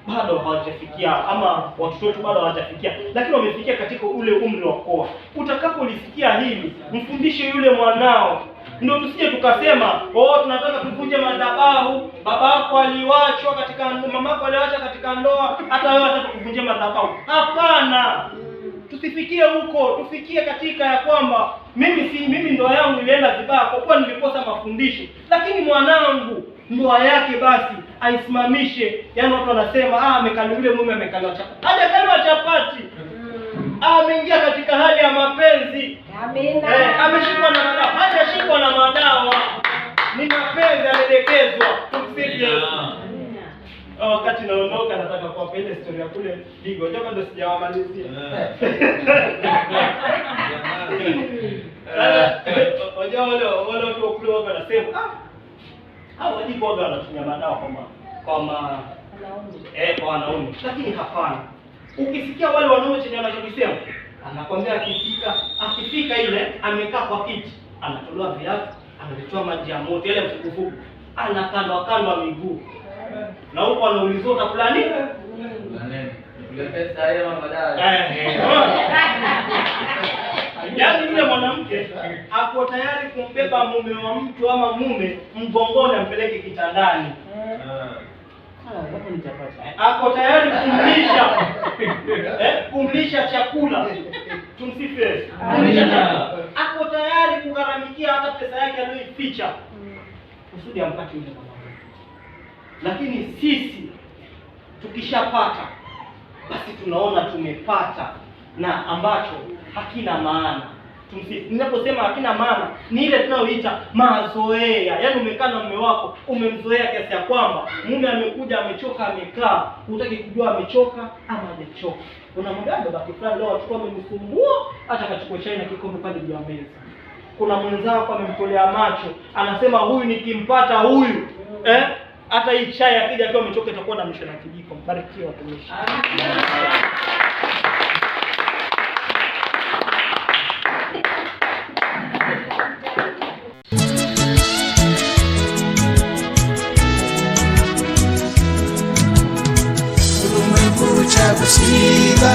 bado hawajafikia, ama watoto wetu bado hawajafikia, lakini wamefikia katika ule umri wa kuoa. Utakapolisikia hili, mfundishe yule mwanao. Ndio tusije tukasema, tunataka tuvunje madhabahu, babako aliwachwa katika, mamako aliwachwa katika ndoa, hata wewe unataka kuvunja madhabahu. Hapana. Tusifikie huko, tufikie katika ya kwamba mimi ndoa yangu ilienda vibaya kwa kuwa nilikosa mafundisho, lakini mwanangu ndoa yake basi aisimamishe. Yaani watu wanasema amekaliwa, yule mume amekaliwa chapati. Hajakaliwa chapati. Ameingia katika hali ya mapenzi. Amina. Ameshikwa na madawa. Hajashikwa na madawa. Ni mapenzi amedekezwa. Tumsikie. Wakati naondoka nataka kuwapa ile story ya kule Digo. Ndio bado sijawamalizia. Wajua wale watu wa kule wanasema hao wajibu wao wanatumia madawa kwa wanaume. Lakini hapana. Ukisikia wale wanaume chenye wanachosema, anakwambia akifika ile amekaa kwa kiti, anatolewa viatu, analetewa maji ya moto ile mfukufuku, anakandwa miguu. Na huko anaulizwa utakula nini? Kule pesa ile mama dada. Yaani yule mwanamke ako tayari kumbeba mume wa mtu ama mume mgongoni ampeleke kitandani. Ako tayari kumlisha chakula. Tumsifu Yesu. Ako tayari kugharamikia hata pesa yake aliyoificha kusudi ampate yule mama. Lakini sisi tukishapata basi tunaona tumepata na ambacho hakina maana. Ninaposema hakina maana ni ile tunayoita mazoea. Yaani umekaa na mume wako, umemzoea kiasi ya kwamba mume amekuja amechoka amekaa, hutaki kujua amechoka ama hajachoka. Unamwambia baba fulani leo achukua amenisumbua, hata akachukua chai na kikombe pale juu ya meza. Kuna mwenzako amemtolea macho, anasema huyu nikimpata huyu, hata hii chai akija akiwa amechoka itakuwa na msho na kijiko. Mbarikiwa watumishi. Uchagusiga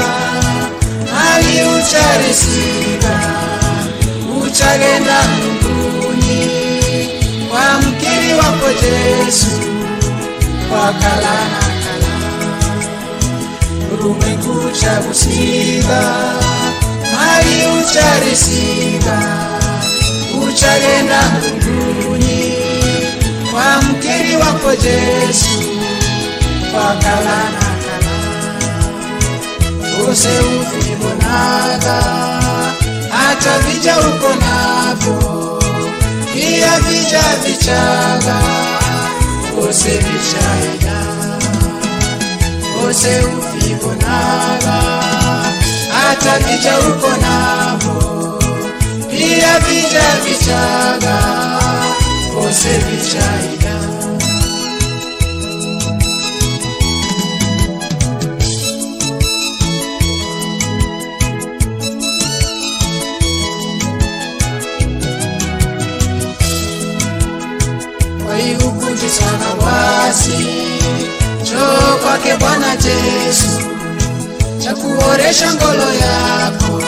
hali ucharisiga uchagenda mbinguni kwa mkiri wako Yesu wakalana kala ulimwengu uchagusiga hali ucharisiga uchagenda mbinguni kwa mkiri wako Yesu wakalana use uvibonaga hata vija uko navyo pia vija vichaga use vichaga use uvibonaga hata vija uko navyo pia vija vichaga use vichaga sana wasi njoo kwake Bwana Yesu cha kuoresha ngolo yako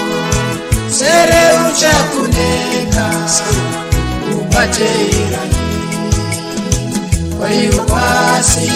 sere uchakuneka upate irani kwa hiyo wasi